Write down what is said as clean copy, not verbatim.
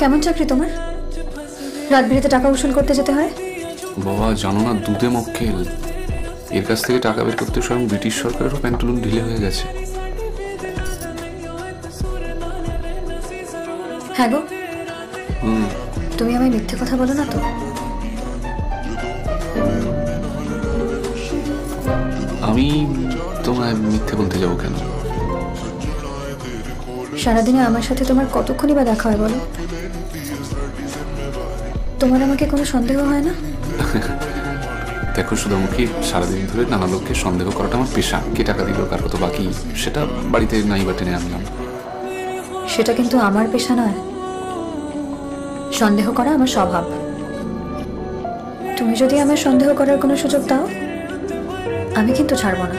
কেমন চাকরি তোমার? রাত বিরেতে টাকা উসুল করতে যেতে হয়? বাবা জানো না, দুধে মক্কেল। এর কাছ থেকে টাকা বের করতে স্বয়ং ব্রিটিশ সরকারেরও প্যান্টুলুন ঢিলে হয়ে গেছে। হ্যাঁ গো, তুমি আমায় মিথ্যে কথা বলো না তো? আমি তোমায় মিথ্যে বলতে যাবো কেন? সারাদিনে আমার সাথে তোমার কতক্ষণই বা দেখা হয় বলো? তোমার আমাকে কোনো সন্দেহ হয় না? দেখো সুধামুখী, সারাদিন ধরে নানা লোককে সন্দেহ করাটা আমার পেশা। কে টাকা দিল, কার কত বাকি, সেটা বাড়িতে নাই বা টেনে আনলাম। সেটা কিন্তু আমার পেশা নয়। সন্দেহ করা আমার স্বভাব। তুমি যদি আমার সন্দেহ করার কোনো সুযোগ দাও, আমি কিন্তু ছাড়বো না।